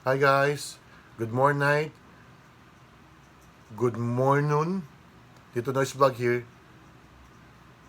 Hi guys, good morning, good morning. Tito Noise Vlog here.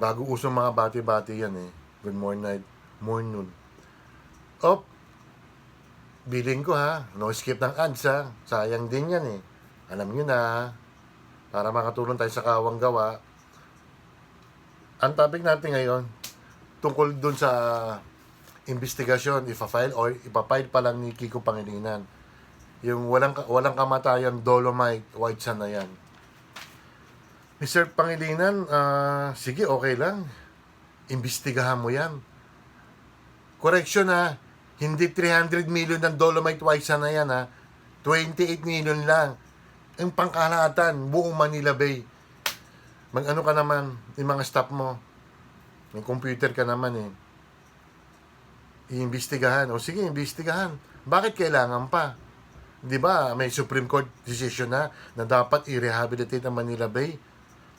Bago usong mga bati-bati yan eh. Good morning, morning. Op, billing ko ha. No skip ng ads ha. Sayang din yan eh. Alam nyo na. Para makatulong tayo sa kawang gawa. Ang topic natin ngayon, tungkol dun sa investigasyon, ipafile pa lang ni Kiko Pangilinan. Yung walang kamatayan Dolomite White Sand na yan. Mr. Pangilinan, sige, okay lang. Imbestigahan mo yan. Correction ha, hindi 300 million ng Dolomite White Sand na yan ha. 28 million lang. Ang pangkalahatan, buong Manila Bay. Mag-ano ka naman, yung mga staff mo. May computer ka naman eh. Iimbestigahan. O sige, iimbestigahan. Bakit kailangan pa? Di ba, may Supreme Court decision na dapat i-rehabilitate ang Manila Bay.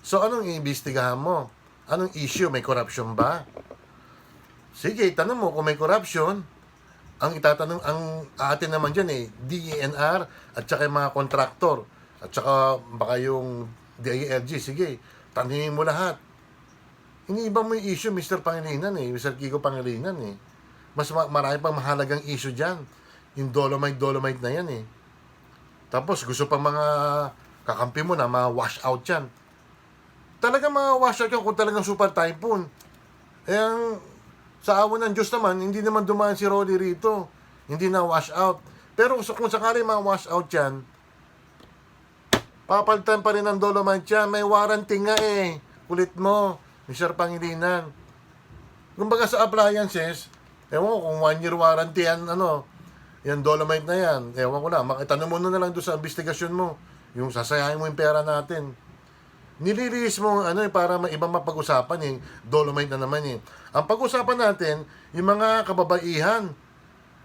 So, anong iimbestigahan mo? Anong issue? May corruption ba? Sige, tanong mo kung may corruption. Ang itatanong, ang atin naman dyan eh, DENR at saka yung mga kontraktor. At saka baka yung DILG. Sige, tanongin mo lahat. Iniiba mo yung issue, Mr. Pangilinan eh. Mr. Kiko Pangilinan eh. Mas marami pang mahalagang issue dyan. Yung Dolomite na yan eh. Tapos gusto pang mga kakampi mo na ma-wash out yan. Talagang ma-wash out yan kung talagang super typhoon. Eh, sa awa ng Diyos naman, hindi naman dumaan si Rolly rito. Hindi na wash out. Pero kung sakali ma-wash out yan, papalitan pa rin ng Dolomite yan. May warranty nga eh. Kulit mo, Mr. Pangilinan. Kumbaga sa appliances, ewan ko kung 1 year warranty yan, yan Dolomite na yan. Ewan ko na, makitanong mo na lang doon sa investigasyon mo. Yung sasayahin mo yung pera natin. Nililis mo para ibang mapag-usapan eh. Dolomite na naman eh. Ang pag-usapan natin, yung mga kababaihan,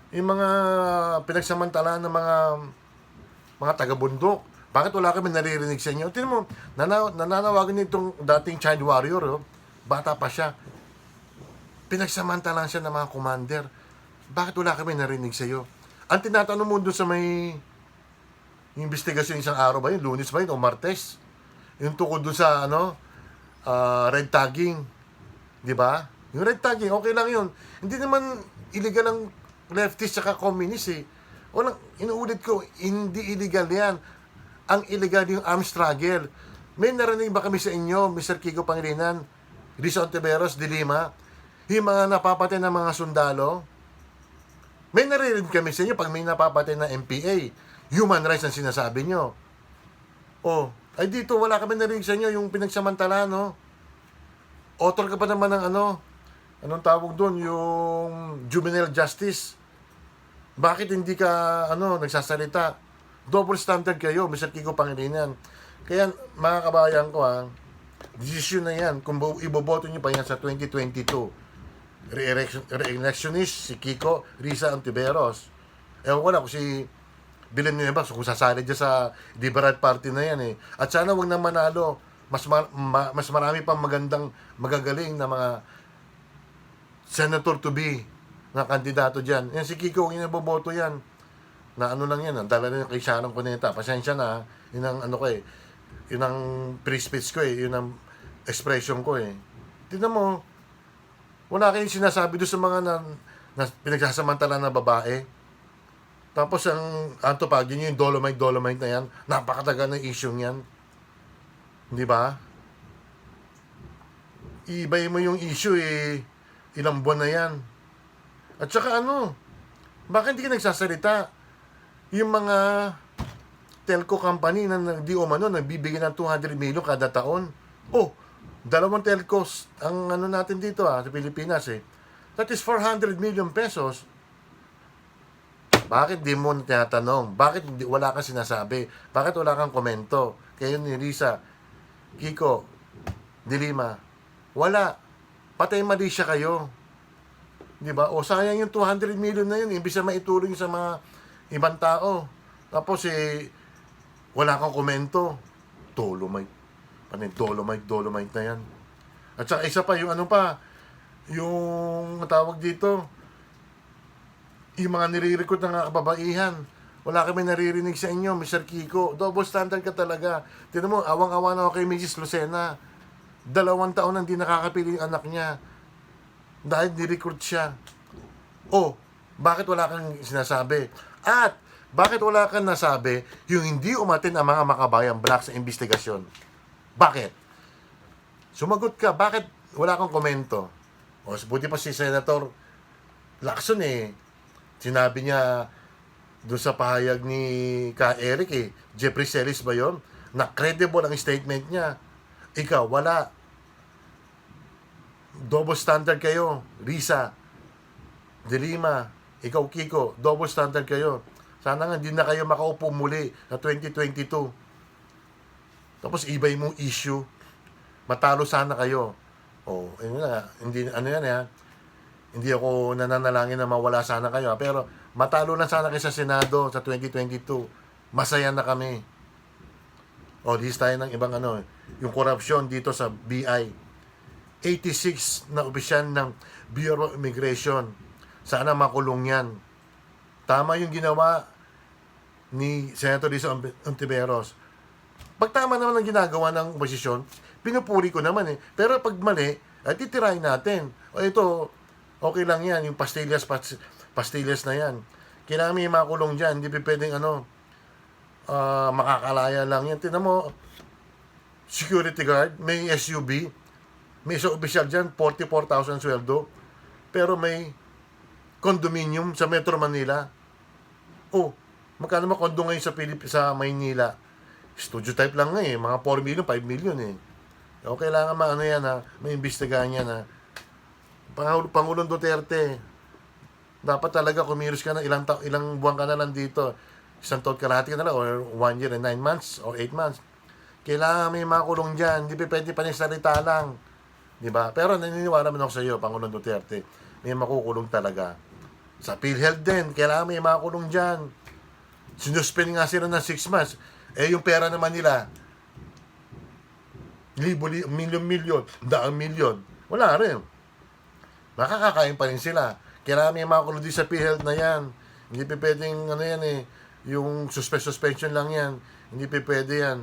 yung mga pinagsamantalaan ng mga taga-bundok. Bakit wala kami naririnig sa inyo? Tingnan mo, nananawagan nitong dating child warrior, bata pa siya. Pinagsamantalaan siya ng mga commander. Bakit wala kami narinig sa iyo? Ang tinatanong mo doon sa may investigasyon isang araw ba yun? Lunes ba yun? O Martes? Yung tukod doon sa red tagging. Di ba? Yung red tagging, okay lang yun. Hindi naman illegal ang leftist saka communist eh. Walang, inuulit ko, hindi illegal yan. Ang illegal yung armed struggle. May narinig ba kami sa inyo, Mr. Kiko Pangilinan, Risa Ontiveros, de Lima, yung mga napapatay ng mga sundalo? May narinig kami sa inyo pag may napapatay na MPA, human rights ang sinasabi nyo. Oh, ay dito wala kami narinig sa inyo yung pinagsamantala, no? Author ka pa naman ng anong tawag doon, yung juvenile justice. Bakit hindi ka nagsasalita? Double standard kayo, Mr. Kiko Pangilinan. Kaya mga kabayan ko decision na yan kung iboboto nyo pa yan sa 2022. Re-electionist si Kiko Risa Ontiveros. Ewan ko na kung si Villanueva kung sasali dyan sa Liberal Party na yan eh. At sana wag na manalo. Mas marami pang magagaling na mga senator to be na kandidato dyan. Yan si Kiko, yung iboboto yan. Na lang yan, dala na yung kay Sharon Cuneta. Pasensya na, yun ang yun ang free speech ko eh, yun ang expression ko eh. Tignan mo, wala kayong sinasabi doon sa mga na pinagsasamantala na babae. Tapos ang antopagin nyo, yung Dolomite na yan, napakatagal ng issue yan. Di ba? Iibay mo yung issue eh, ilang buwan na yan. At saka bakit hindi ka nagsasalita? Yung mga telco company na nagbibigay ng 200 million kada taon. Oh, 2 telcos ang natin dito sa Pilipinas eh. That is 400 million pesos. Bakit di mo tinatanong? Bakit wala kang sinasabi? Bakit wala kang komento? Kayo ni Risa, Kiko, de Lima, wala. Patay mali siya kayo. Di ba? O sayang yung 200 million na yun. Imbis na maitulong sa mga ibang tao. Tapos wala kang komento. Dolomite. Dolomite na yan. At saka isa pa, yung yung tawag dito, yung mga nire-recruit ng kababaihan, Wala kami naririnig sa inyo, Mr. Kiko. Double standard ka talaga. Tignan mo, awang-awa na ako kay Mrs. Lucena. 2 taon nang di nakakapili yung anak niya. Dahil ni-recruit siya. Oh, bakit wala kang sinasabi? At, bakit wala kang nasabi yung hindi umatin ang mga makabayang black sa investigasyon? Bakit? Sumagot ka, bakit wala kang komento? O, buti pa si Senator Lacson sinabi niya doon sa pahayag ni Ka Eric Jeffrey Celis ba yun? Na credible ang statement niya. Ikaw, wala. Double standard kayo. Risa, De Lima, ikaw Kiko, double standard kayo. Sana nga hindi na kayo makaupo muli na 2022. Tapos iba yung issue. Matalo sana kayo. Oh, yun na, hindi hindi ako nananalangin na mawala sana kayo, pero matalo lang sana kayo sa Senado sa 2022. Masaya na kami. O, list tayo ng ibang yung korupsyon dito sa BI. 86 na opisyal ng Bureau of Immigration. Sana makulong yan. Tama yung ginawa ni Senator Risa Ontiveros. Pag tama naman ang ginagawa ng oposisyon, pinupuri ko naman Pero pag mali, ay titirahin natin. O ito, okay lang yan. Yung pastillas na yan. Kailangan may makulong dyan. Hindi pwedeng makakalaya lang yan. Tingnan mo, security guard, may SUV, may isang opisyal dyan, 44,000 sweldo. Pero may condominium sa Metro Manila. Oh, magkano ba kondo ngayon sa Maynila? Studio type lang mga 4 million, 5 million O, kailangan yan may imbestigahan yan Pangulong Duterte, dapat talaga kumilos ka na ilang buwan ka na lang dito. Isang taon kalahati ka na lang, or 1 year and 9 months, or 8 months. Kailangan may makulong dyan. Hindi pwede pa niya salita lang. Diba? Pero naniniwala man ako sa iyo, Pangulong Duterte, may makukulong talaga. Sa PhilHealth din, kailangan may makulong dyan. Sinuspend nga sila ng 6 months. Yung pera naman nila, milyon, daang milyon. Wala rin. Makakakain pa rin sila. Kailangan may makulong din sa PhilHealth na yan. Hindi pa pwedeng yung suspension lang yan. Hindi pa pwede yan.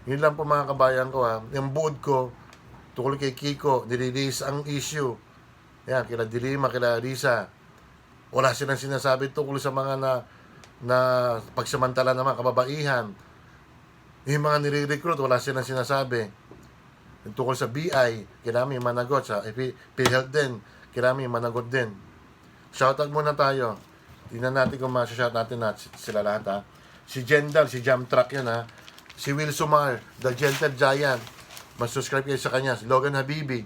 Yun lang po mga kabayan ko Yung buod ko, tukol kay Kiko, nirelease ang issue. Yan, kila Dilima, kila Risa. Wala silang sinasabi tukol sa mga na pagsamantala naman, kababaihan. Yung mga nire-recruit, wala silang sinasabi. Yung tukol sa BI, kailangan may managot. Sa PhilHealth din, kailangan may managot din. Shoutout muna tayo. Tingnan natin kung masya-shout natin sila lahat Si Jendal, si Jam Truck yan Si Will Sumar, The Gentle Giant. Mas-subscribe kayo sa kanya. Si Logan Habibi.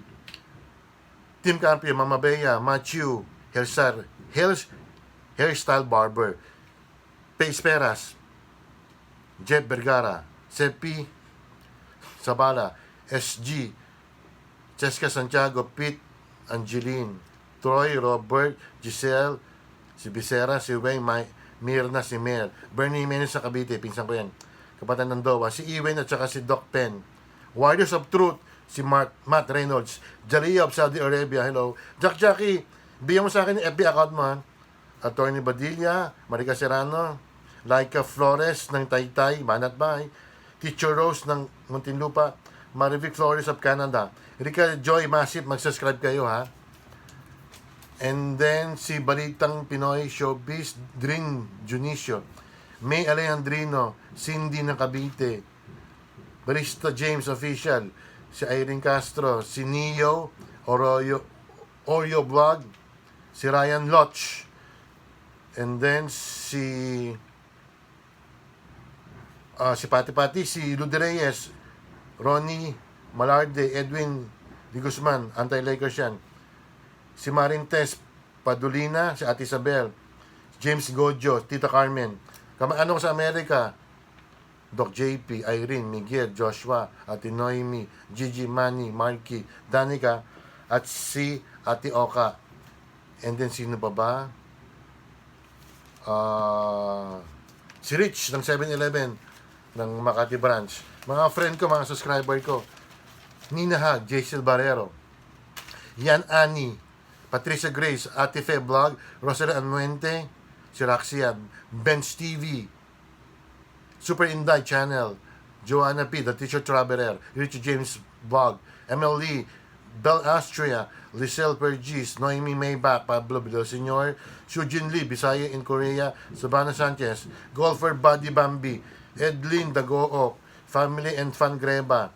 Tim Campio, Mama Bea, Matthew, Hairstyle Barber. Pace Peras, Jeff Vergara, Sepi Sabala, SG, Cheska Santiago, Pete, Angeline, Troy, Robert, Giselle, si Bisera, si Wayne, Mirna, si Mel, Bernie Jimenez sa Cavite, pinsan ko yan, kapatid ng Dowa, si Ewen at saka si Doc Pen, Warriors of Truth, si Matt Reynolds, Jaliyah of Saudi Arabia, hello, Jackie, bigyan mo sa akin yung FB account mo Attorney Badilla, Marica Serrano, Laika Flores ng Taytay, Banatbay, Teacher Rose ng Muntinlupa, Marivic Flores of Canada, Rica Joy Massive, mag-subscribe kayo And then si Balitang Pinoy Showbiz, Drin Junicio, May Alejandrino, Cindy ng Cavite, Barista James Official, si Irene Castro, si Neo Oreo Vlog, si Ryan Loch, and then si Pati, si Lude Reyes, Ronnie Malarde, Edwin Di Guzman, anti-Lakers yan. Si Marintes Padulina, si Ate Isabel, James Gojo, Tita Carmen. Ano ko sa Amerika? Doc JP, Irene, Miguel, Joshua, Ate Noemi, Gigi, Manny, Marky, Danica, at si Ate Oka. And then sino pa ba? Si Rich ng 7-Eleven ng Makati Branch. Mga friend ko, mga subscriber ko. Nina Hag, Jaisel Barrero, Yan Ani, Patricia Grace, Ate Fe Vlog, Rosalie Anuente, si Raxia, Bench TV, Super Inday Channel, Joanna P, The Teacher Traveler, Richie James Vlog, ML Lee, Bel Astria, Lisel Pergis, Noemi Maybach, Pablo Villaseñor, Shujin Lee, Bisaya in Korea, Savannah Sanchez, Golfer Buddy Bambi, Edlin Dagook, Family and Fun Greba,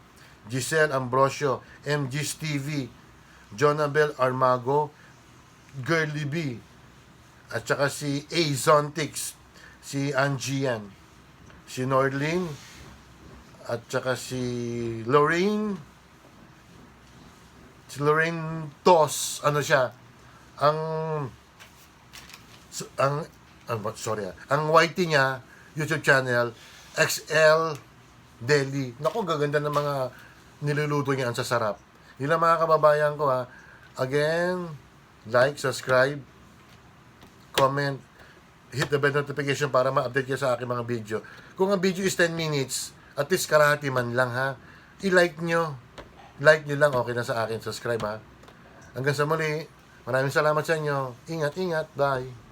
Giselle Ambrosio, MG's TV, Jonabel Armago, Girly B, at saka si A Zontix, si Angian, si Norlin, at saka si Lorraine Tos, ano siya, ang YT niya, YouTube channel, XL Deli. Naku, gaganda ng mga niluluto niya, ang sasarap. Yun lang mga kababayan ko ha. Again, like, subscribe, comment, hit the bell notification para ma-update kayo sa aking mga video. Kung ang video is 10 minutes, at least karahati man lang ha. I-like nyo. Like nyo lang, okay na sa akin. Subscribe ha. Hanggang sa muli, maraming salamat sa inyo. Ingat, ingat. Bye.